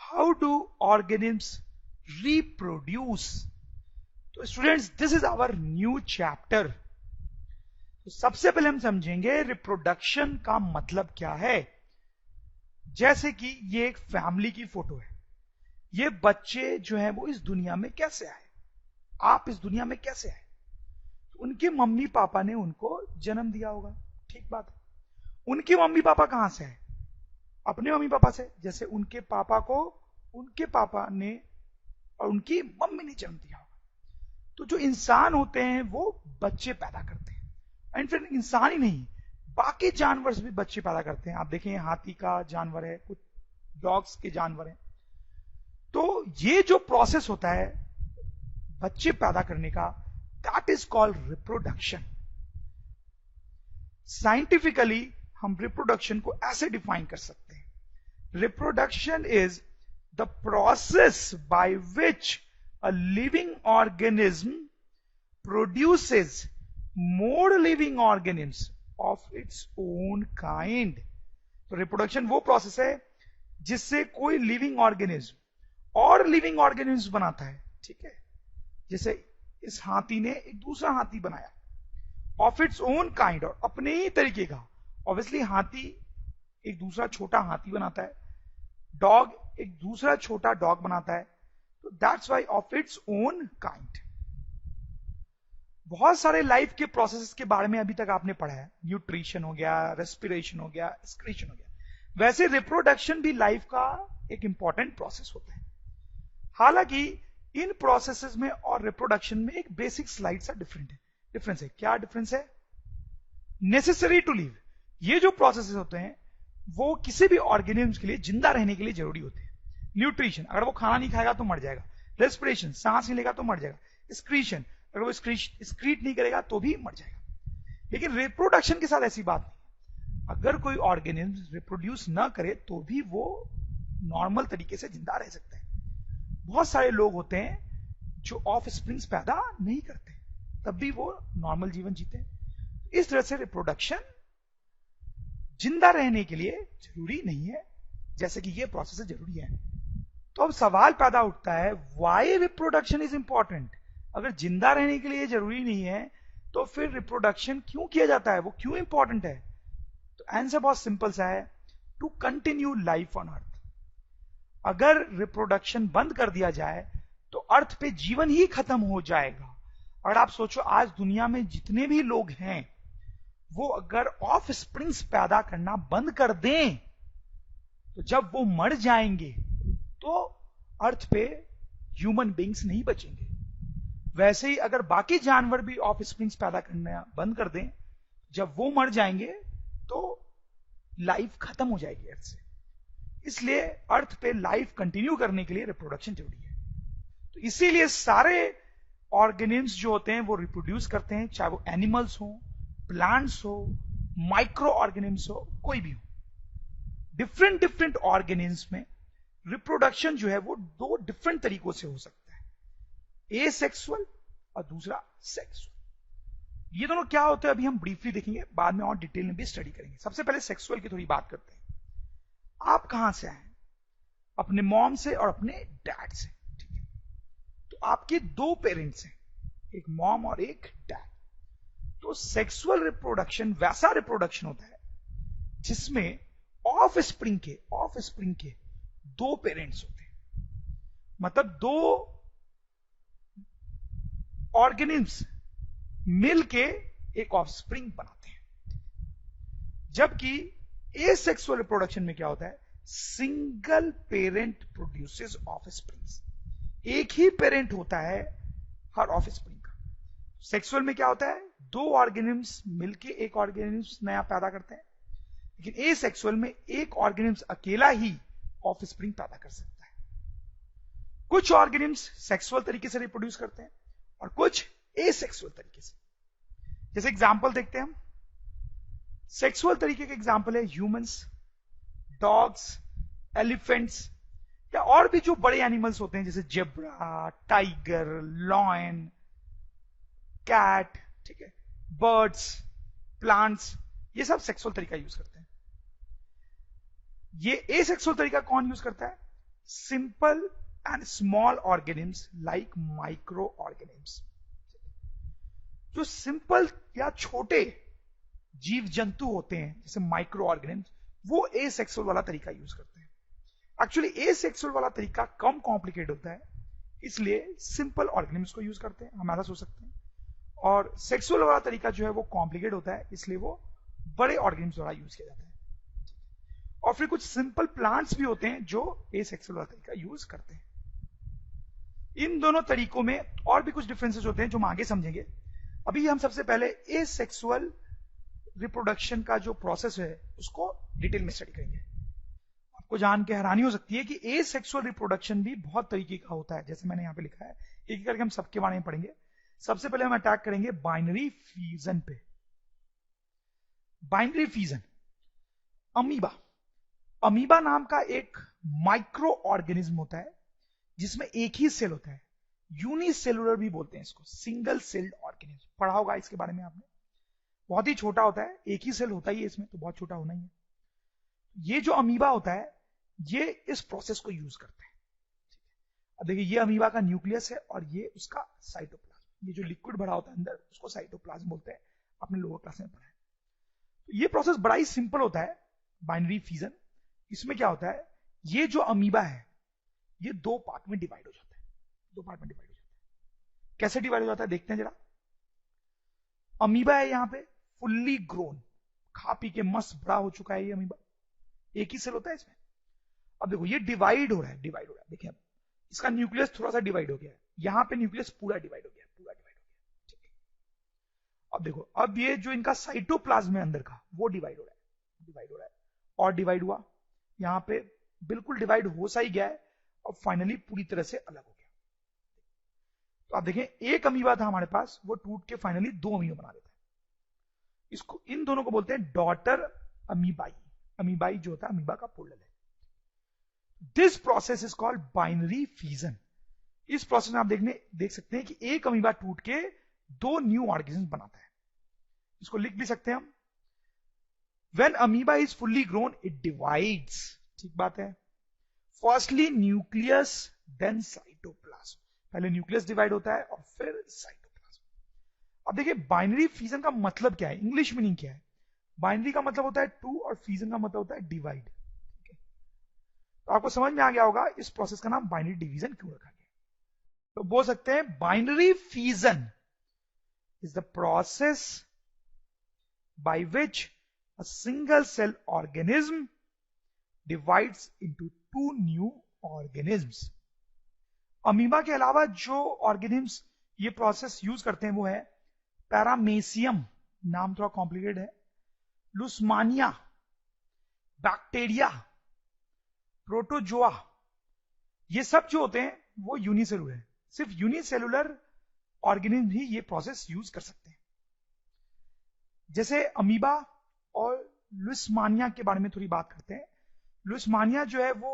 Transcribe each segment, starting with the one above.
How do organisms reproduce? तो students, this is our new chapter. तो सबसे पहले हम समझेंगे रिप्रोडक्शन का मतलब क्या है। जैसे कि ये एक फैमिली की फोटो है। ये बच्चे जो हैं वो इस दुनिया में कैसे आए, आप इस दुनिया में कैसे आए? उनके मम्मी पापा ने उनको जन्म दिया होगा, ठीक बात है। उनके मम्मी पापा कहां से आए? अपने मम्मी पापा से। जैसे उनके पापा को उनके पापा ने और उनकी मम्मी ने जन्म दिया होगा। तो जो इंसान होते हैं वो बच्चे पैदा करते हैं। एंड फिर इंसान ही नहीं, बाकी जानवर भी बच्चे पैदा करते हैं। आप देखें, हाथी का जानवर है, कुछ डॉग्स के जानवर हैं। तो ये जो प्रोसेस होता है बच्चे पैदा करने का, that is called reproduction. Scientifically हम रिप्रोडक्शन को ऐसे डिफाइन कर सकते हैं। Reproduction is the process by which a living organism produces more living organisms of its own kind। तो रिप्रोडक्शन वो प्रोसेस है जिससे कोई लिविंग ऑर्गेनिज्म और लिविंग ऑर्गेनिज्म बनाता है, ठीक है। जैसे इस हाथी ने एक दूसरा हाथी बनाया ऑफ इट्स ओन काइंड, और अपने ही तरीके का। ऑब्वियसली हाथी एक दूसरा छोटा हाथी बनाता है, डॉग एक दूसरा छोटा डॉग बनाता है। तो that's why of its own kind. बहुत सारे लाइफ के प्रोसेसेस के बारे में अभी तक आपने पढ़ा है। न्यूट्रिशन हो गया, रेस्पिरेशन हो गया, एक्सक्रीशन हो गया। वैसे रिप्रोडक्शन भी लाइफ का एक इंपॉर्टेंट प्रोसेस होता है। हालांकि इन प्रोसेसेस में और रिप्रोडक्शन में एक बेसिक स्लाइड सा डिफरेंस है। क्या डिफरेंस है? Necessary to live. ये जो प्रोसेसेस होते हैं वो किसी भी ऑर्गेनिज्म के लिए, जिंदा रहने के लिए जरूरी होते हैं। न्यूट्रिशन, अगर वो खाना नहीं खाएगा तो मर जाएगा। रेस्पिरेशन, सांस नहीं लेगा तो मर जाएगा। एक्सक्रीशन, अगर वो एक्सक्रीट नहीं करेगा तो भी मर जाएगा। लेकिन रिप्रोडक्शन के साथ ऐसी बात नहीं। अगर कोई ऑर्गेनिज्म रिप्रोड्यूस ना करे तो भी वो नॉर्मल तरीके से जिंदा रह सकता है। बहुत सारे लोग होते हैं जो ऑफ स्प्रिंग्स पैदा नहीं करते, तब भी वो नॉर्मल जीवन जीते हैं। इस तरह से रिप्रोडक्शन जिंदा रहने के लिए जरूरी नहीं है, जैसे कि ये प्रोसेस जरूरी है। तो अब सवाल पैदा उठता है, व्हाई रिप्रोडक्शन इज इंपॉर्टेंट? अगर जिंदा रहने के लिए जरूरी नहीं है तो फिर रिप्रोडक्शन क्यों किया जाता है, वो क्यों इंपॉर्टेंट है? तो आंसर बहुत सिंपल सा है, to continue life on earth. अगर रिप्रोडक्शन बंद कर दिया जाए तो अर्थ पे जीवन ही खत्म हो जाएगा। और आप सोचो, आज दुनिया में जितने भी लोग हैं वो अगर ऑफ स्प्रिंग्स पैदा करना बंद कर दें तो जब वो मर जाएंगे तो अर्थ पे ह्यूमन बीइंग्स नहीं बचेंगे। वैसे ही अगर बाकी जानवर भी ऑफ स्प्रिंग्स पैदा करना बंद कर दें, जब वो मर जाएंगे तो लाइफ खत्म हो जाएगी अर्थ से। इसलिए अर्थ पे लाइफ कंटिन्यू करने के लिए रिप्रोडक्शन जरूरी है। तो इसीलिए सारे ऑर्गेनिम्स जो होते हैं वो रिप्रोड्यूस करते हैं, चाहे वो एनिमल्स हो, प्लांट्स हो, माइक्रो ऑर्गेनिम्स हो, कोई भी हो। डिफरेंट ऑर्गेनिम्स में रिप्रोडक्शन जो है वो दो डिफरेंट तरीकों से हो सकता है, एसेक्सुअल और दूसरा सेक्सुअल। ये दोनों क्या होते हैं अभी हम ब्रीफली देखेंगे, बाद में और डिटेल में भी स्टडी करेंगे। सबसे पहले सेक्सुअल की थोड़ी बात करते हैं। आप कहां से आए? अपने मॉम से और अपने डैड से, ठीक है। तो आपके दो पेरेंट्स हैं, एक मॉम और एक डैड। तो सेक्सुअल रिप्रोडक्शन वैसा रिप्रोडक्शन होता है जिसमें ऑफ स्प्रिंग के दो पेरेंट्स होते हैं। मतलब दो ऑर्गेनिम्स मिलके एक ऑफस्प्रिंग बनाते हैं। जबकि एसेक्सुअल रिप्रोडक्शन में क्या होता है, सिंगल पेरेंट प्रोड्यूसेस ऑफस्प्रिंग्स। एक ही पेरेंट होता है हर ऑफस्प्रिंग का। सेक्सुअल में क्या होता है, दो ऑर्गेनिम्स मिलके एक ऑर्गेनिम्स नया पैदा करते हैं। लेकिन एसेक्सुअल में एक ऑर्गेनिम्स अकेला ही ऑफस्प्रिंग पैदा कर सकता है। कुछ ऑर्गेनिम्स सेक्सुअल तरीके से रिप्रोड्यूस करते हैं और कुछ एसेक्सुअल तरीके से। जैसे एग्जांपल देखते हैं हम। सेक्सुअल तरीके के एग्जांपल है ह्यूमंस, डॉग्स, एलिफेंट्स, या और भी जो बड़े एनिमल्स होते हैं जैसे जेब्रा, टाइगर, लॉयन, कैट, ठीक है, बर्ड्स, प्लांट्स, ये सब सेक्सुअल तरीका यूज करते हैं। ये एसेक्सुअल तरीका कौन यूज करता है? Simple and small organisms like micro organisms. जो सिंपल या छोटे जीव जंतु होते हैं जैसे माइक्रो ऑर्गेनिम्स, वो एसेक्सुअल वाला तरीका यूज करते हैं। एक्चुअली एसेक्सुअल वाला तरीका कम कॉम्प्लिकेट होता है, इसलिए सिंपल ऑर्गेनिम्स को यूज करते हैं, हम ऐसा सोच सकते हैं। और सेक्सुअल वाला तरीका जो है वो कॉम्प्लिकेट होता है, इसलिए वो बड़े ऑर्गेनिम्स द्वारा यूज किया जाता है। और फिर कुछ सिंपल प्लांट्स भी होते हैं जो एसेक्सुअल वाला तरीका यूज करते हैं। इन दोनों तरीकों में और भी कुछ डिफरेंसेस होते हैं जो हम आगे समझेंगे। अभी हम सबसे पहले एसेक्सुअल रिप्रोडक्शन का जो प्रोसेस है उसको डिटेल में स्टडी करेंगे। आपको जान के हैरानी हो सकती है कि एसेक्सुअल रिप्रोडक्शन भी बहुत तरीके का होता है, जैसे मैंने यहां पे लिखा है, एक एक करके हम सबके बारे में पढ़ेंगे। सबसे पहले हम अटैक करेंगे बाइनरी फ्यूजन पे। Binary fusion, amoeba. अमीबा नाम का एक माइक्रो ऑर्गेनिज्म होता है जिसमें एक ही सेल होता है, यूनिसेलुलर भी बोलते हैं इसको, सिंगल सेल्ड ऑर्गेनिज्म। पढ़ा होगा इसके बारे में आपने। बहुत ही छोटा होता है, एक ही सेल होता ही है इसमें, तो बहुत छोटा होना ही है। ये जो अमीबा होता है ये इस प्रोसेस को यूज करता है। अब देखिए, ये अमीबा का न्यूक्लियस है और ये उसका साइटोप्लाज्म। ये जो लिक्विड भरा होता है अंदर उसको साइटोप्लाज्म बोलते हैं, आपने लोअर क्लास में पढ़ा है। तो ये प्रोसेस बड़ा ही सिंपल होता है, बाइनरी फ्यूजन। इसमें क्या होता है, ये जो अमीबा है ये दो पार्ट में डिवाइड हो जाता है। दो पार्ट में डिवाइड हो जाता है। कैसे डिवाइड हो जाता है देखते हैं जरा। अमीबा है यहां पे फुल्ली ग्रोन, खा पी के मस्त बड़ा हो चुका है ये अमीबा, एक ही सेल होता है इसमें। अब देखो ये डिवाइड हो रहा है, डिवाइड हो रहा है। देखिए अब इसका न्यूक्लियस थोड़ा सा डिवाइड हो गया है, यहां पे न्यूक्लियस पूरा डिवाइड हो गया, पूरा डिवाइड हो गया। ठीक है, अब देखो, अब ये जो इनका साइटोप्लाज्म है अंदर का वो डिवाइड हो रहा है, डिवाइड हो रहा है और डिवाइड हुआ, यहां पे बिल्कुल डिवाइड हो सा ही गया है और फाइनली पूरी तरह से अलग हो गया। तो आप देखें, एक अमीबा था हमारे पास, वो टूट के फाइनली दो अमीबा बना देता है। इसको, इन दोनों को बोलते हैं डॉटर अमीबाई। अमीबाई जो होता है अमीबा का पुल्ल है। This process is called binary fusion. इस प्रोसेस में आप देख सकते हैं कि एक अमीबा टूट के दो न्यू ऑर्गेनिज्म बनाता है। इसको लिख भी सकते हैं हम, when amoeba is fully grown it divides. ठीक बात है। Firstly nucleus then cytoplasm. पहले न्यूक्लियस डिवाइड होता है और फिर साइटोप्लाज्म। अब देखिए, बाइनरी फ्यूजन का मतलब क्या है, इंग्लिश मीनिंग क्या है। बाइनरी का मतलब होता है टू और फ्यूजन का मतलब होता है डिवाइड। तो आपको समझ में आ गया होगा इस प्रोसेस का नाम बाइनरी डिवीजन क्यों रखा गया। तो बोल सकते हैं binary fusion is the process by which a single cell organism divides into two new organisms. Amoeba के अलावा जो ऑर्गेनिज्म्स ये प्रोसेस यूज करते हैं वो है पैरामेसियम, नाम थोड़ा कॉम्प्लिकेटेड है, लुस्मानिया, बैक्टीरिया, प्रोटोजोआ। ये सब जो होते हैं वो यूनिसेलुलर है। सिर्फ यूनिसेलुलर ऑर्गेनिज्म ही ये प्रोसेस यूज कर सकते हैं। जैसे अमीबा और लुस्मानिया के बारे में थोड़ी बात करते हैं। लुस्मानिया जो है वो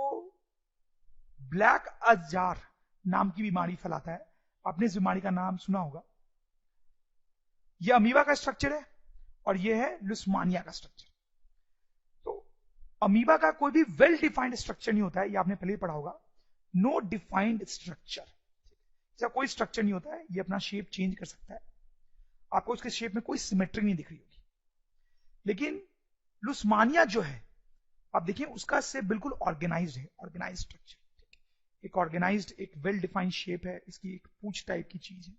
ब्लैक अजार नाम की बीमारी फैलाता है। आपने इस बीमारी का नाम सुना होगा। ये अमीबा का स्ट्रक्चर है और ये है लुस्मानिया का स्ट्रक्चर। तो अमीबा का कोई भी वेल डिफाइंड स्ट्रक्चर नहीं होता है, ये आपने पहले ही पढ़ा होगा। नो डिफाइंड स्ट्रक्चर, इसका कोई स्ट्रक्चर नहीं होता है, ये अपना शेप चेंज कर सकता है। आपको उसके शेप में कोई सिमेट्री नहीं दिख रही होगी। लेकिन लुस्मानिया जो है, आप देखिए उसका शेप बिल्कुल ऑर्गेनाइज्ड है, ऑर्गेनाइज्ड स्ट्रक्चर, एक ऑर्गेनाइज्ड, एक वेल डिफाइंड शेप है, इसकी एक पूंछ टाइप की चीज है।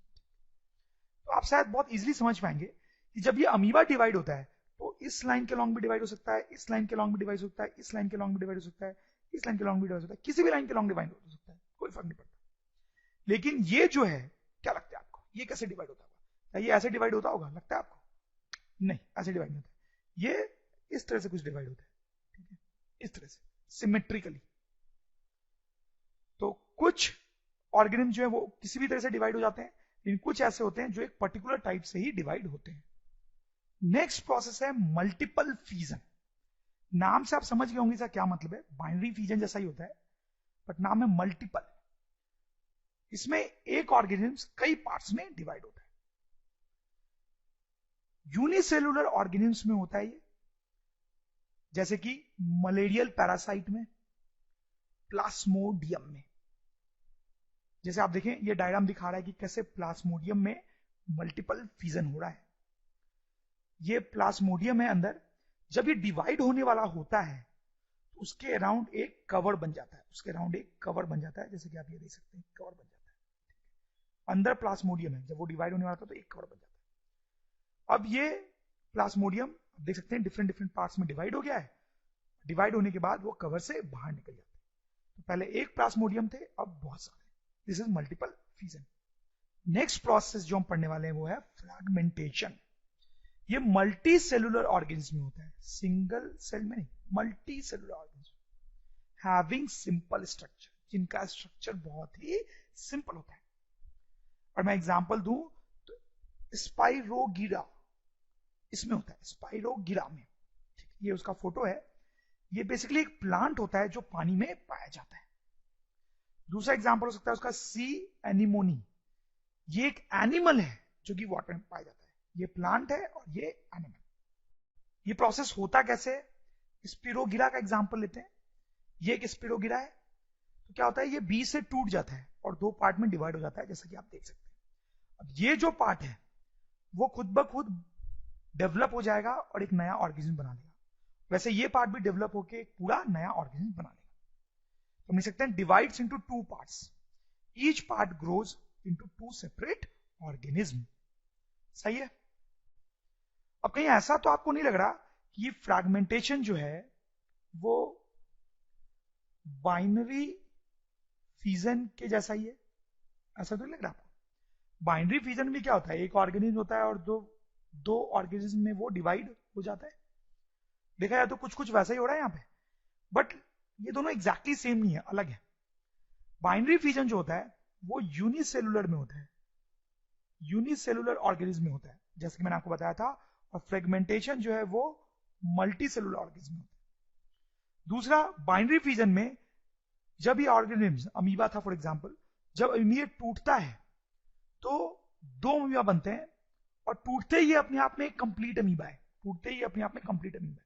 तो आप शायद बहुत इजीली समझ पाएंगे कि जब ये अमीबा डिवाइड होता है तो इस लाइन के लॉन्ग भी डिवाइड हो सकता है, इस लाइन के लॉन्ग भी डिवाइड हो सकता है, इस लाइन के लॉन्ग भी डिवाइड हो सकता है, इस लाइन के लॉन्ग भी डिवाइड हो सकता है, किसी भी लाइन के लॉन्ग डिवाइड हो सकता है, कोई फर्क नहीं पड़ता। लेकिन ये जो है, क्या लगता है आपको, ये कैसे डिवाइड होता होगा? क्या ये ऐसे डिवाइड होता होगा, लगता है आपको? नहीं, ऐसे डिवाइड नहीं होता। ये इस तरह से कुछ डिवाइड होता है, ठीक है, इस तरह से सिमेट्रिकली। तो कुछ ऑर्गेनिज्म जो है वो किसी भी तरह से डिवाइड हो जाते हैं, लेकिन कुछ ऐसे होते हैं जो एक पर्टिकुलर टाइप से ही डिवाइड होते हैं। नेक्स्ट प्रोसेस है मल्टीपल फ्यूजन। नाम से आप समझ गए होंगे इसका क्या मतलब है। बाइनरी फ्यूजन जैसा ही होता है बट नाम है मल्टीपल। इसमें एक ऑर्गेनिज्म कई पार्ट्स में डिवाइड होता है। यूनिसेलुलर ऑर्गेनिज्म में होता है ये, जैसे कि मलेरियल पैरासाइट में, प्लाज्मोडियम में। जैसे आप देखें ये डायग्राम दिखा रहा है कि कैसे प्लाज्मोडियम में मल्टीपल फ्यूजन हो रहा है। ये प्लाज्मोडियम है अंदर, जब ये डिवाइड होने वाला होता है तो उसके अराउंड एक कवर बन जाता है, उसके अराउंड एक कवर बन जाता है, जैसे कि आप ये देख सकते हैं कवर बन जाता है। अंदर प्लाज्मोडियम है, जब वो डिवाइड होने वाला था तो एक कवर बन जाता है। अब ये प्लाज्मोडियम आप देख सकते हैं डिफरेंट डिफरेंट पार्ट्स में डिवाइड हो गया है। डिवाइड होने के बाद वो कवर से बाहर निकल जाते हैं। तो पहले एक प्लाज्मोडियम थे, अब बहुत सारे। This is multiple fusion. Next process जो हम पढ़ने वाले हैं वो है फ्रैगमेंटेशन। ये मल्टी सेलुलर ऑर्गेनिज्म में होता है, सिंगल सेल में नहीं, multi cellular organism having simple structure, जिनका स्ट्रक्चर बहुत ही सिंपल होता है। और मैं एग्जांपल दूं तो स्पाइरोगीरा इसमें होता है, स्पाइरोगीरा में। ये उसका फोटो है। ये बेसिकली एक प्लांट होता है जो पानी में पाया जाता है। दूसरा एग्जांपल हो सकता है उसका सी एनिमोनी। ये एक एनिमल है जो कि वाटर में पाया जाता है। ये प्लांट है और ये एनिमल। ये प्रोसेस होता कैसे है? स्पिरोगिरा का एग्जांपल लेते हैं। ये एक स्पिरोगिरा है, तो क्या होता है ये बीच से टूट जाता है और दो पार्ट में डिवाइड हो जाता है, जैसा कि आप देख सकते हैं। अब ये जो पार्ट है वो खुद ब खुद डेवलप हो जाएगा और एक नया ऑर्गेनिज्म बना लेगा। वैसे ये पार्ट भी डेवलप होकर एक पूरा नया ऑर्गेनिज्म बना लेगा। तो हम लिख सकते हैं divides into two parts, each part grows into two separate organism. सही है। अब कहीं ऐसा तो आपको नहीं लग रहा कि ये फ्रैगमेंटेशन जो है वो बाइनरी फ्यूजन के जैसा ही है? ऐसा तो नहीं लग रहा आपको? बाइनरी फ्यूजन में क्या होता है, एक ऑर्गेनिज्म होता है और दो ऑर्गेनिज्म में वो डिवाइड हो जाता है। देखा जाए तो कुछ कुछ वैसा ही हो रहा है यहाँ पे, बट ये दोनों एग्जैक्टली सेम नहीं है, अलग है। बाइनरी फ्यूजन जो होता है वो यूनिसेलुलर में होता है, यूनिसेलुलर ऑर्गेनिज्म में होता है, जैसे कि मैंने आपको बताया था। और फ्रेगमेंटेशन जो है वो मल्टी सेलुलर ऑर्गेनिज्म में होता है। दूसरा, बाइनरी फ्यूजन में जब ये ऑर्गेनिज्म अमीबा था फॉर एग्जांपल, जब अमीबा टूटता है तो दो अमीबा बनते हैं और टूटते ही अपने आप में कंप्लीट अमीबा है, टूटते ही अपने आप में कंप्लीट अमीबा है।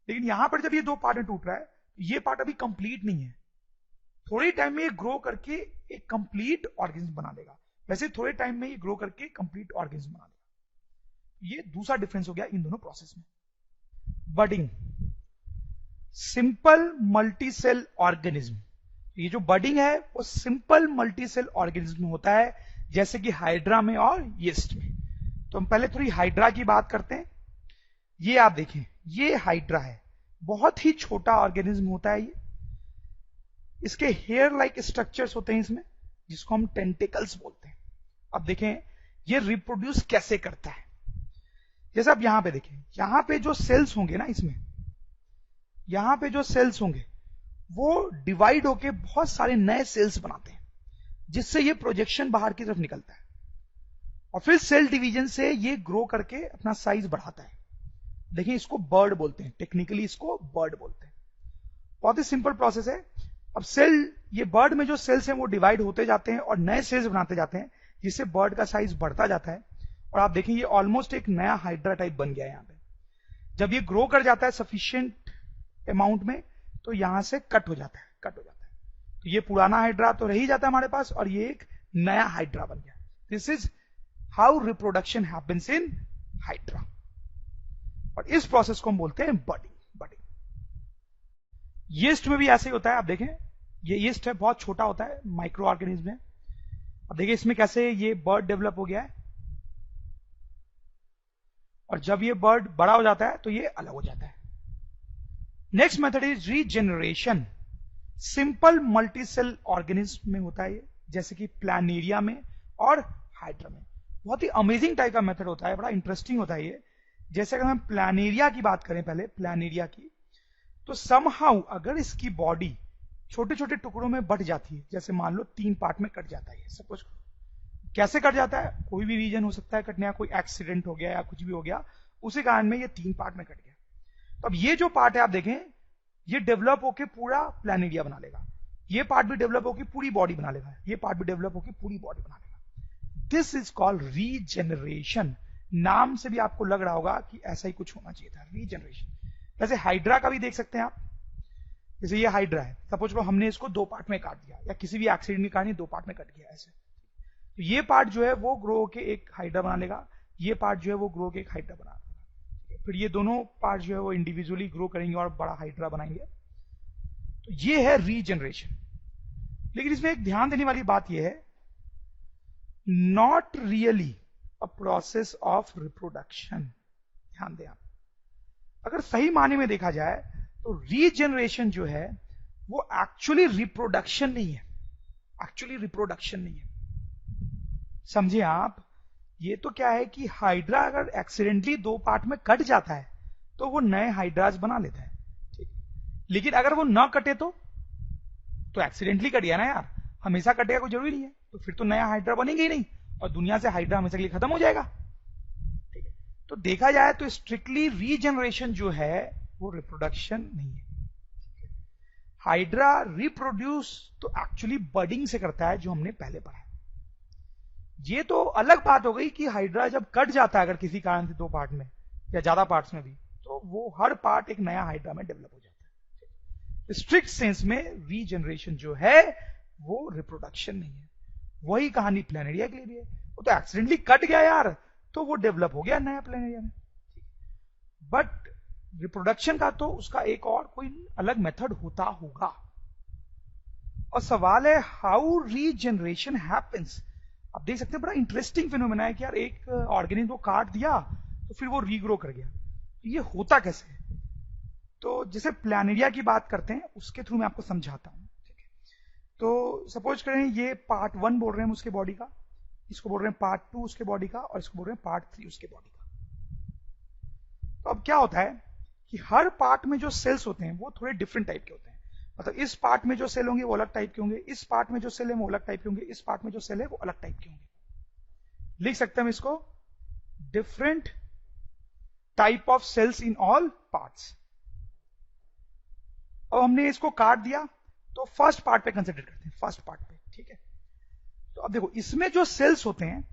लेकिन यहां पर जब ये दो पार्ट में टूट रहा है, ये पार्ट अभी कंप्लीट नहीं है। थोड़े टाइम में ये ग्रो करके एक कंप्लीट ऑर्गेनिज्म बना लेगा। वैसे थोड़े टाइम में ये ग्रो करके कंप्लीट ऑर्गेनिज्म बना लेगा। ये दूसरा डिफरेंस हो गया इन दोनों प्रोसेस में। Budding, simple multicell organism. ये जो बडिंग है वो सिंपल मल्टीसेल ऑर्गेनिज्म में होता है, जैसे कि हाइड्रा में और यीस्ट में। तो हम पहले थोड़ी हाइड्रा की बात करते हैं। ये आप देखें, ये हाइड्रा है, बहुत ही छोटा ऑर्गेनिज्म होता है ये। इसके हेयर लाइक स्ट्रक्चर्स होते हैं इसमें, जिसको हम टेंटिकल्स बोलते हैं। अब देखें ये रिप्रोड्यूस कैसे करता है। जैसे आप यहां पे देखें, यहां पे जो सेल्स होंगे ना, इसमें यहां पे जो सेल्स होंगे वो डिवाइड होके बहुत सारे नए सेल्स बनाते हैं, जिससे ये प्रोजेक्शन बाहर की तरफ निकलता है और फिर सेल डिवीजन से ये ग्रो करके अपना साइज बढ़ाता है। देखिए इसको बर्ड बोलते हैं, टेक्निकली इसको बर्ड बोलते हैं। बहुत ही सिंपल प्रोसेस है। अब ये बर्ड में जो सेल्स हैं वो डिवाइड होते जाते हैं और नए सेल्स बनाते जाते हैं, जिससे बर्ड का साइज बढ़ता जाता है। और आप देखें ये ऑलमोस्ट एक नया हाइड्रा टाइप बन गया है यहाँ पे। जब ये ग्रो कर जाता है सफिशिएंट अमाउंट में, तो यहां से कट हो जाता है। तो ये पुराना हाइड्रा तो रह ही जाता है हमारे पास और ये एक नया हाइड्रा बन गया। This is how reproduction happens in hydra. और इस प्रोसेस को हम बोलते हैं बडिंग। यीस्ट में भी ऐसे ही होता है। आप देखें ये यीस्ट है, बहुत छोटा होता है, माइक्रो ऑर्गेनिज्म है। अब देखिए इसमें कैसे ये बर्ड डेवलप हो गया है, और जब ये बर्ड बड़ा हो जाता है तो ये अलग हो जाता है। Next method is regeneration. Simple multicell organism में होता है ये, जैसे कि प्लानेरिया में और हाइड्रा में। बहुत ही अमेजिंग टाइप का मेथड होता है, बड़ा इंटरेस्टिंग होता है ये। जैसे अगर हम प्लानेरिया की बात करें, पहले प्लानेरिया की, तो समहाउ अगर इसकी बॉडी छोटे छोटे टुकड़ों में बट जाती है, जैसे मान लो 3 पार्ट में कट जाता है, सपोज कैसे कट जाता है, कोई भी रीजन हो सकता है कटने का, कोई एक्सीडेंट हो गया या कुछ भी हो गया, उसी कारण में ये 3 पार्ट में कट गया। तो अब ये जो पार्ट है आप देखें, ये डेवलप होकर पूरा प्लानेरिया बना लेगा, ये पार्ट भी डेवलप होकर पूरी बॉडी बना लेगा, ये पार्ट भी डेवलप होकर पूरी बॉडी बना लेगा। This is called regeneration. नाम से भी आपको लग रहा होगा कि ऐसा ही कुछ होना चाहिए था, रीजेनरेशन। वैसे हाइड्रा का भी देख सकते हैं आप, जैसे ये हाइड्रा है, सपोज करो हमने इसको 2 पार्ट में काट दिया, या किसी भी एक्सीडेंट के कारण 2 पार्ट में कट गया ऐसे, तो ये पार्ट जो है वो ग्रो के एक हाइड्रा बना लेगा, ये पार्ट जो है वो ग्रो के एक हाइड्रा बना लेगा, फिर ये दोनों पार्ट जो है वो इंडिविजुअली ग्रो करेंगे और बड़ा हाइड्रा बनाएंगे। तो ये है रीजनरेशन। लेकिन इसमें एक ध्यान देने वाली बात यह है, not really a process of reproduction. ध्यान दें आप, अगर सही मायने में देखा जाए तो रीजनरेशन जो है वो एक्चुअली रिप्रोडक्शन नहीं है, एक्चुअली रिप्रोडक्शन नहीं है। समझे आप? ये तो क्या है कि हाइड्रा अगर एक्सीडेंटली 2 पार्ट में कट जाता है तो वो नए हाइड्राज बना लेता है, ठीक। लेकिन अगर वो ना कटे तो एक्सीडेंटली कट गया ना यार, हमेशा कटेगा कोई जरूरी नहीं है, तो फिर तो नया हाइड्रा बनेगा ही नहीं और दुनिया से हाइड्रा हमेशा के लिए खत्म हो जाएगा, ठीक है। तो देखा जाए तो स्ट्रिक्टली रीजनरेशन जो है वो रिप्रोडक्शन नहीं है। हाइड्रा रिप्रोड्यूस तो एक्चुअली बडिंग से करता है, जो हमने पहले पढ़ा है। ये तो अलग बात हो गई कि हाइड्रा जब कट जाता है अगर किसी कारण से 2 पार्ट में या ज्यादा पार्ट्स में भी, तो वो हर पार्ट एक नया हाइड्रा में डेवलप हो जाता है। स्ट्रिक्ट सेंस में रीजनरेशन जो है वो रिप्रोडक्शन नहीं है। वही कहानी प्लैनेरिया के लिए भी है, वो तो एक्सीडेंटली कट गया यार, तो वो डेवलप हो गया नया प्लैनेरिया में। बट रिप्रोडक्शन का तो उसका एक और कोई अलग मेथड होता होगा। और सवाल है हाउ रीजनरेशन हैपेंस। आप देख सकते हैं बड़ा इंटरेस्टिंग फिनोमेना है कि यार एक ऑर्गेनिज्म को काट दिया तो फिर वो रीग्रो कर गया, तो ये होता कैसे है? तो जैसे प्लैनेरिया की बात करते हैं उसके थ्रू मैं आपको समझाता हूं, ठीक है। तो सपोज करें ये पार्ट 1 बोल रहे हैं उसके बॉडी का, इसको बोल रहे हैं पार्ट 2 उसके बॉडी का, और इसको बोल रहे हैं पार्ट 3 उसके बॉडी का। तो अब क्या होता है कि हर पार्ट में जो सेल्स होते हैं वो थोड़े डिफरेंट टाइप के होते हैं। मतलब इस पार्ट में जो सेल होंगे वो अलग टाइप के होंगे, इस पार्ट में जो सेल है वो अलग टाइप के होंगे, इस पार्ट में जो सेल है वो अलग टाइप के होंगे। लिख सकते हैं हम इसको, different type of cells in all parts. अब हमने इसको काट दिया तो फर्स्ट पार्ट पे कंसिडर करते हैं, फर्स्ट पार्ट पे, ठीक है। तो अब देखो इसमें जो सेल्स होते हैं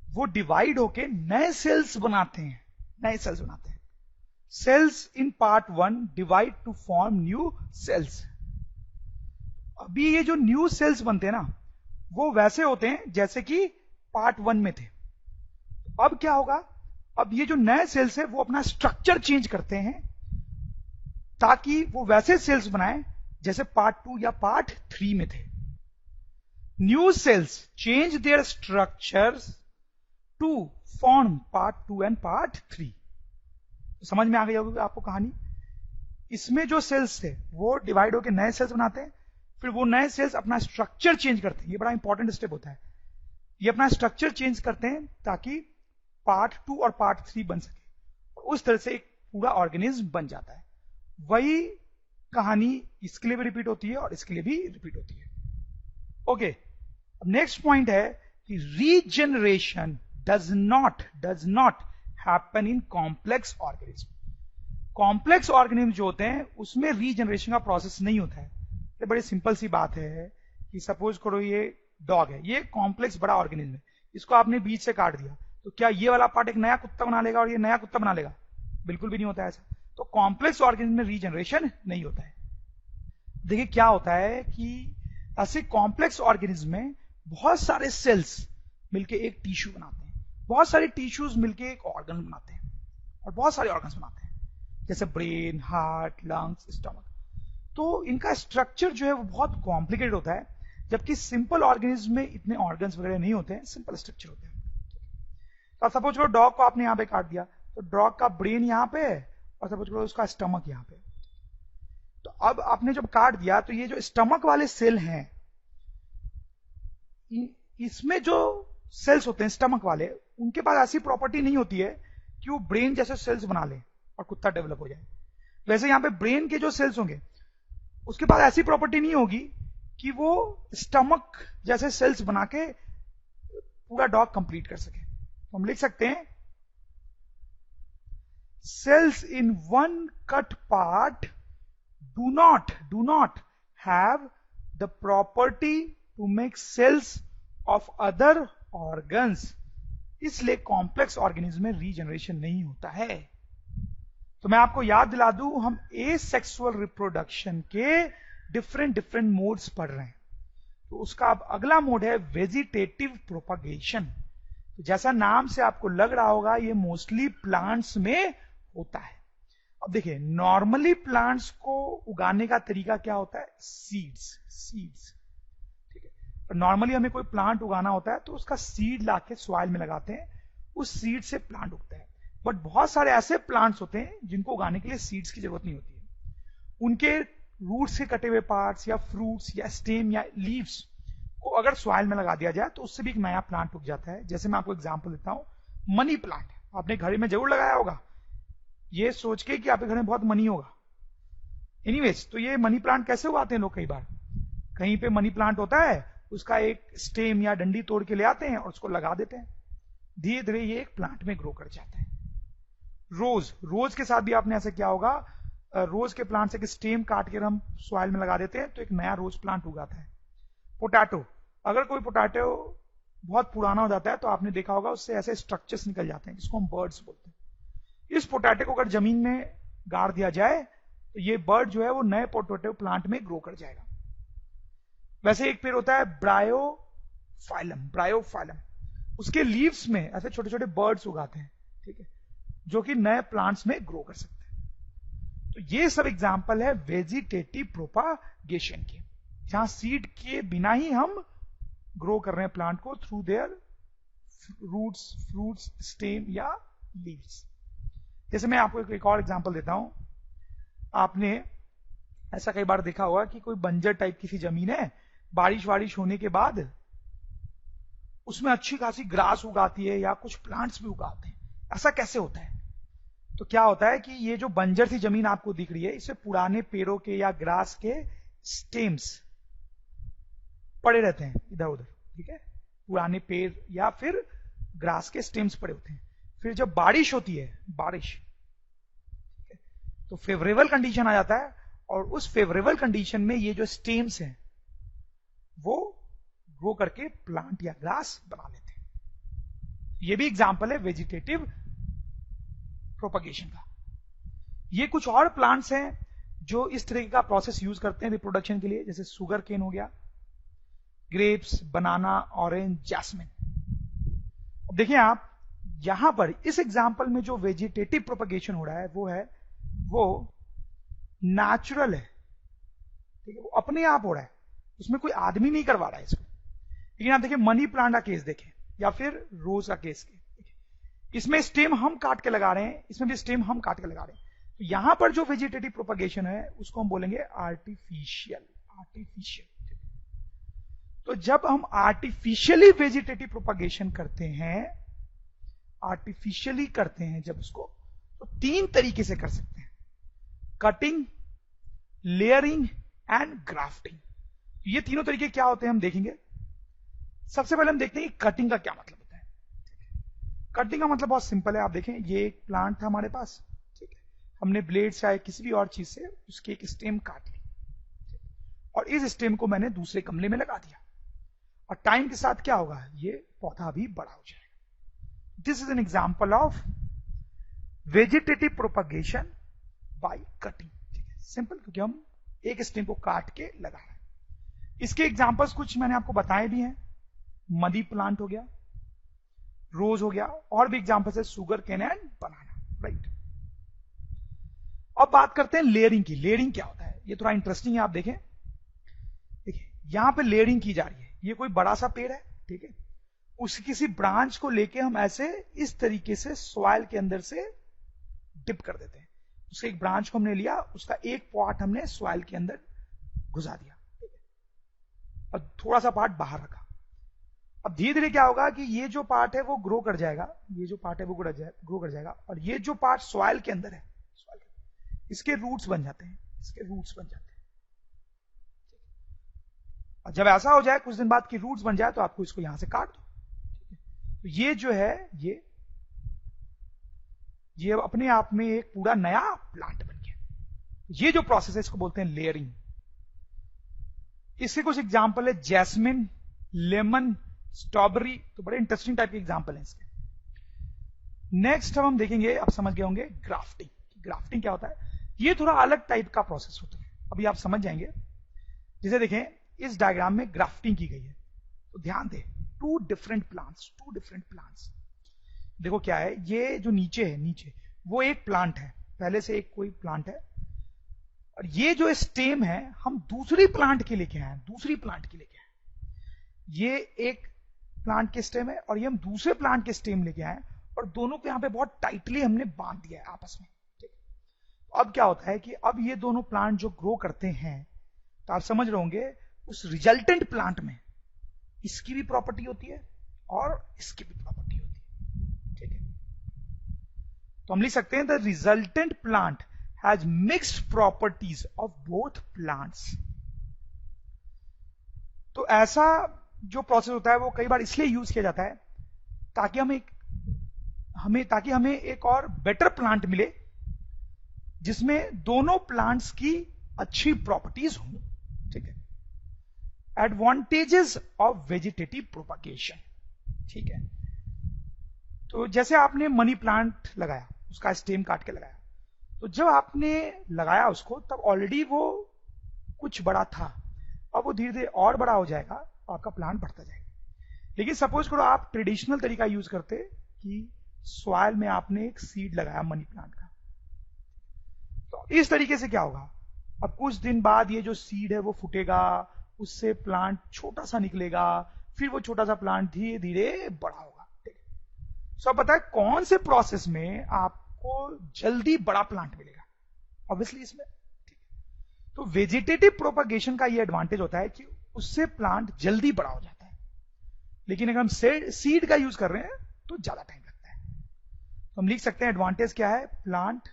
वो डिवाइड होके नए सेल्स बनाते हैं, नए सेल्स बनाते हैं। Cells in part 1 divide to form new cells. अभी ये जो न्यू सेल्स बनते हैं ना वो वैसे होते हैं जैसे कि पार्ट 1 में थे। अब क्या होगा, अब ये जो नए सेल्स है वो अपना स्ट्रक्चर चेंज करते हैं ताकि वो वैसे सेल्स बनाए जैसे पार्ट 2 या पार्ट 3 में थे। New cells change their structures to form part 2 and part 3। समझ में आ गई होगी आपको कहानी। इसमें जो सेल्स थे वो डिवाइड होकर नए सेल्स बनाते हैं, फिर वो नए सेल्स अपना स्ट्रक्चर चेंज करते हैं। ये बड़ा इंपॉर्टेंट स्टेप होता है। ये अपना स्ट्रक्चर चेंज करते हैं ताकि पार्ट 2 और पार्ट 3 बन सके, और उस तरह से एक पूरा ऑर्गेनिज्म बन जाता है। वही कहानी इसके लिए भी रिपीट होती है और इसके लिए भी रिपीट होती है। ओके, अब नेक्स्ट पॉइंट है कि regeneration does not happen in complex organism. Complex organism जो होते हैं उसमें रीजनरेशन का प्रोसेस नहीं होता है। ये बड़ी सिंपल सी बात है कि सपोज करो ये डॉग है, ये कॉम्प्लेक्स बड़ा ऑर्गेनिज्म है, इसको आपने बीच से काट दिया तो क्या ये वाला पार्ट एक नया कुत्ता बना लेगा और ये नया कुत्ता बना लेगा? बिल्कुल भी नहीं होता है ऐसा। तो कॉम्प्लेक्स ऑर्गेनिज्म में रीजनरेशन नहीं होता है। देखिए क्या होता है कि ऐसे कॉम्प्लेक्स ऑर्गेनिज्म में बहुत सारे सेल्स मिलके एक टिश्यू बनाते हैं, बहुत सारे टिश्यूज मिलके एक ऑर्गन बनाते हैं, और बहुत सारे ऑर्गन्स बनाते हैं जैसे ब्रेन, हार्ट, लंग्स, स्टमक। तो इनका स्ट्रक्चर जो है वो बहुत कॉम्प्लिकेटेड होता है, जबकि सिंपल ऑर्गेनिज्म में इतने ऑर्गन्स वगैरह नहीं होते हैं, सिंपल स्ट्रक्चर होते हैं। तो सपोज करो डॉग को आपने यहां पे काट दिया तो डॉग का ब्रेन यहां पे है और सपोज करो उसका स्टमक यहां पे। तो अब आपने जब काट दिया तो ये जो स्टमक वाले सेल हैं, इसमें जो सेल्स होते हैं स्टमक वाले, उनके पास ऐसी प्रॉपर्टी नहीं होती है कि वो ब्रेन जैसे सेल्स बना ले और कुत्ता डेवलप हो जाए। वैसे यहां पे ब्रेन के जो सेल्स होंगे उसके पास ऐसी प्रॉपर्टी नहीं होगी कि वो स्टमक जैसे सेल्स बना के पूरा डॉग कंप्लीट कर सके। तो हम लिख सकते हैं cells in one cut part do not have the property to make cells of other organs. इसलिए कॉम्प्लेक्स ऑर्गेनिज्म में रीजनरेशन नहीं होता है। तो मैं आपको याद दिला दूं, हम एसेक्सुअल रिप्रोडक्शन के डिफरेंट मोड्स पढ़ रहे हैं। तो उसका अब अगला मोड है वेजिटेटिव प्रोपगेशन। तो जैसा नाम से आपको लग रहा होगा, ये मोस्टली प्लांट्स में होता है। अब देखिए, नॉर्मली प्लांट्स को उगाने का तरीका क्या होता है? सीड्स, ठीक है। नॉर्मली हमें कोई प्लांट उगाना होता है तो उसका सीड लाके सॉइल में लगाते हैं, उस सीड से प्लांट उगता है। बट बहुत सारे ऐसे प्लांट्स होते हैं जिनको उगाने के लिए सीड्स की जरूरत नहीं होती है। उनके रूट्स के कटे हुए पार्ट्स या फ्रूट्स या स्टेम या लीव्स को अगर सॉइल में लगा दिया जाए तो उससे भी एक नया प्लांट उग जाता है। जैसे मैं आपको एग्जांपल देता हूं, मनी प्लांट आपने घर में जरूर लगाया होगा, ये सोच के कि आपके घर में बहुत मनी होगा। एनीवेज, तो ये मनी प्लांट कैसे उगाते हैं लोग? कई बार कहीं पे मनी प्लांट होता है, उसका एक स्टेम या डंडी तोड़ के ले आते हैं और उसको लगा देते हैं, धीरे धीरे ये एक प्लांट में ग्रो कर जाता है। रोज के साथ भी आपने ऐसा किया होगा, रोज के प्लांट से एक स्टेम काट के हम सॉइल में लगा देते हैं तो एक नया रोज प्लांट उगाता है। पोटैटो, अगर कोई पोटैटो बहुत पुराना हो जाता है तो आपने देखा होगा उससे ऐसे स्ट्रक्चर्स निकल जाते हैं जिसको हम बर्ड्स बोलते हैं। इस पोटैटो को अगर जमीन में गाड़ दिया जाए तो ये बर्ड जो है वो नए पोटैटो प्लांट में ग्रो कर जाएगा। वैसे एक पेड़ होता है ब्रायोफाइलम, उसके लीव्स में ऐसे छोटे छोटे बर्ड्स उगाते हैं, ठीक है, जो कि नए प्लांट्स में ग्रो कर सकते हैं। तो ये सब एग्जांपल है वेजिटेटिव प्रोपागेशन के, जहां सीड के बिना ही हम ग्रो कर रहे हैं प्लांट को through their roots, fruits, stem या लीव्स। जैसे मैं आपको एक और एग्जांपल देता हूं, आपने ऐसा कई बार देखा होगा कि कोई बंजर टाइप की सी जमीन है, बारिश होने के बाद उसमें अच्छी खासी ग्रास उगाती है या कुछ प्लांट्स भी उगाते हैं। ऐसा कैसे होता है? तो क्या होता है कि ये जो बंजर सी जमीन आपको दिख रही है, इससे पुराने पेड़ों के या ग्रास के स्टेम्स पड़े रहते हैं इधर उधर, ठीक है, पुराने पेड़ या फिर ग्रास के स्टेम्स पड़े होते हैं। फिर जब बारिश होती है, ठीक है, तो फेवरेबल कंडीशन आ जाता है और उस फेवरेबल कंडीशन में ये जो स्टेम्स हैं वो ग्रो करके प्लांट या ग्रास बना लेते हैं। ये भी एग्जांपल है वेजिटेटिव प्रोपगेशन का। ये कुछ और प्लांट्स हैं जो इस तरीके का प्रोसेस यूज करते हैं रिप्रोडक्शन के लिए, जैसे सुगर केन हो गया, ग्रेप्स, बनाना, ऑरेंज, जैस्मिन। अब देखिए आप यहां पर इस एग्जांपल में जो वेजिटेटिव प्रोपगेशन हो रहा है वो नेचुरल है, ठीक है, वो अपने आप हो रहा है, उसमें कोई आदमी नहीं करवा रहा है इसको। लेकिन आप देखिए मनी प्लांट का केस देखें या फिर रोज का केस के, इसमें स्टेम हम काट के लगा रहे हैं, इसमें भी स्टेम हम काट के लगा रहे हैं। तो यहां पर जो वेजिटेटिव प्रोपगेशन है उसको हम बोलेंगे आर्टिफिशियल। तो जब हम आर्टिफिशियली वेजिटेटिव प्रोपगेशन करते हैं जब उसको, तो 3 तरीके से कर सकते हैं, कटिंग, लेयरिंग एंड ग्राफ्टिंग। ये तीनों तरीके क्या होते हैं हम देखेंगे। सबसे पहले हम देखते हैं कि कटिंग का क्या मतलब होता है। कटिंग का मतलब बहुत सिंपल है, आप देखें ये एक प्लांट था हमारे पास, ठीक है, हमने ब्लेड से या किसी भी और चीज से उसकी एक स्टेम काट ली और इस स्टेम को मैंने दूसरे गमले में लगा दिया, और टाइम के साथ क्या होगा, ये पौधा भी बड़ा हो जाएगा। This is an example of vegetative propagation by cutting. ठीक है, सिंपल, क्योंकि हम एक स्टेम को काट के लगा रहे हैं। इसके एग्जाम्पल्स कुछ मैंने आपको बताए भी हैं, मनी प्लांट हो गया, रोज हो गया, और भी एग्जाम्पल्स है sugar cane and banana, right. अब बात करते हैं लेयरिंग की। लेयरिंग क्या होता है, ये थोड़ा इंटरेस्टिंग है। आप देखें, देखिए यहां पे लेयरिंग की जा रही है। ये कोई बड़ा सा पेड़ है, ठीक है, उसकी किसी ब्रांच को लेके हम ऐसे इस तरीके से सॉइल के अंदर से डिप कर देते हैं। उसके एक ब्रांच को हमने लिया, उसका एक पार्ट हमने सॉइल के अंदर घुसा दिया, ठीक है, और थोड़ा सा पार्ट बाहर रखा। अब धीरे धीरे क्या होगा कि ये जो पार्ट है वो ग्रो कर जाएगा, ये जो पार्ट है वो ग्रो कर जाएगा, और ये जो पार्ट सॉइल के अंदर है, इसके रूट्स बन जाते हैं, और जब ऐसा हो जाए कुछ दिन बाद की रूट्स बन जाए तो आपको इसको यहां से काट दो। तो ये जो है ये अपने आप में एक पूरा नया प्लांट बन गया। ये जो प्रोसेस है इसको बोलते हैं लेयरिंग। इसके कुछ एग्जांपल है जैस्मिन, लेमन, स्ट्रॉबेरी, तो बड़े इंटरेस्टिंग टाइप के एग्जांपल हैं इसके। नेक्स्ट हम देखेंगे, आप समझ गए होंगे, ग्राफ्टिंग। ग्राफ्टिंग क्या होता है, ये थोड़ा अलग टाइप का प्रोसेस होता है, अभी आप समझ जाएंगे। जैसे देखें इस डायग्राम में ग्राफ्टिंग की गई है, तो ध्यान दें, टू डिफरेंट प्लांट्स। देखो क्या है, ये जो नीचे है, नीचे वो एक प्लांट है, पहले से एक कोई प्लांट है, और ये जो स्टेम है हम दूसरी प्लांट के लेके आए, ये एक प्लांट के स्टेम है और ये हम दूसरे प्लांट के स्टेम लेके आए, और दोनों को यहां पे बहुत टाइटली हमने बांध दिया है आपस में। ठीक, अब क्या होता है कि अब ये दोनों प्लांट जो ग्रो करते हैं, तो आप समझ रहे होंगे उस रिजल्टेंट प्लांट में इसकी भी प्रॉपर्टी होती है और इसकी भी प्रॉपर्टी होती है। ठीक है, तो हम लिख सकते हैं the resultant plant has mixed properties of both plants. तो ऐसा जो प्रोसेस होता है वो कई बार इसलिए यूज किया जाता है ताकि हमें एक और बेटर प्लांट मिले जिसमें दोनों प्लांट्स की अच्छी प्रॉपर्टीज हों। ठीक है, एडवांटेजेस ऑफ वेजिटेटिव प्रोपागेशन। ठीक है, तो जैसे आपने मनी प्लांट लगाया, उसका स्टेम काट के लगाया, तो जब आपने लगाया उसको तब ऑलरेडी वो कुछ बड़ा था, अब वो धीरे धीरे और बड़ा हो जाएगा, आपका प्लांट बढ़ता जाएगा। लेकिन सपोज करो आप ट्रेडिशनल तरीका यूज करते कि सॉइल में आपने एक सीड लगाया मनी प्लांट का, तो इस तरीके से क्या होगा, अब कुछ दिन बाद ये जो सीड है वो फूटेगा, उससे प्लांट छोटा सा निकलेगा, फिर वो छोटा सा प्लांट धीरे धीरे बड़ा होगा। ठीक है, सो अब बताए कौन से प्रोसेस में आपको जल्दी बड़ा प्लांट मिलेगा, ऑब्वियसली इसमें। ठीक है, तो वेजिटेटिव प्रोपागेशन का ये एडवांटेज होता है कि उससे प्लांट जल्दी बड़ा हो जाता है, लेकिन अगर हम सीड का यूज कर रहे हैं तो ज्यादा टाइम लगता है। तो हम लिख सकते हैं एडवांटेज क्या है, plant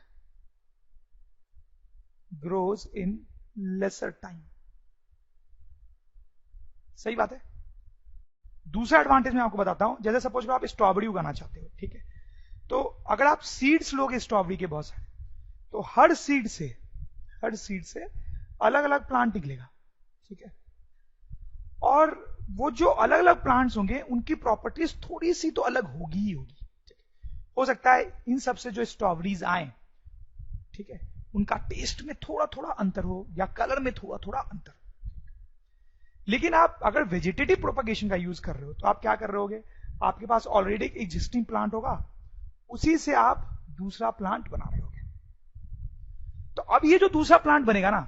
grows in lesser time. सही बात है। दूसरा एडवांटेज मैं आपको बताता हूं, जैसे सपोज करो आप स्ट्रॉबेरी उगाना चाहते हो। ठीक है, तो अगर आप सीड्स लोगे स्ट्रॉबेरी के बहुत सारे, तो हर सीड से अलग अलग प्लांट निकलेगा। ठीक है, और वो जो अलग अलग प्लांट्स होंगे उनकी प्रॉपर्टीज थोड़ी सी तो अलग होगी ही होगी। हो सकता है इन सब से जो स्ट्रॉबेरीज आए, ठीक है, उनका टेस्ट में थोड़ा थोड़ा अंतर हो या कलर में थोड़ा थोड़ा अंतर हो। लेकिन आप अगर वेजिटेटिव प्रोपागेशन का यूज कर रहे हो तो आप क्या कर रहे होगे, आपके पास ऑलरेडी एक एग्जिस्टिंग प्लांट होगा, उसी से आप दूसरा प्लांट बना रहे होगे। तो अब ये जो दूसरा प्लांट बनेगा ना,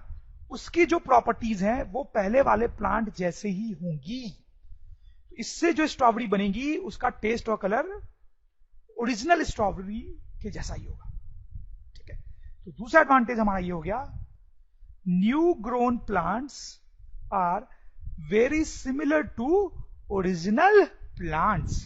उसकी जो प्रॉपर्टीज हैं वो पहले वाले प्लांट जैसे ही होंगी। इससे जो स्ट्रॉबेरी बनेगी उसका टेस्ट और कलर ओरिजिनल स्ट्रॉबेरी के जैसा ही होगा। ठीक है, तो दूसरा एडवांटेज हमारा ये हो गया, new grown plants are very similar to original plants.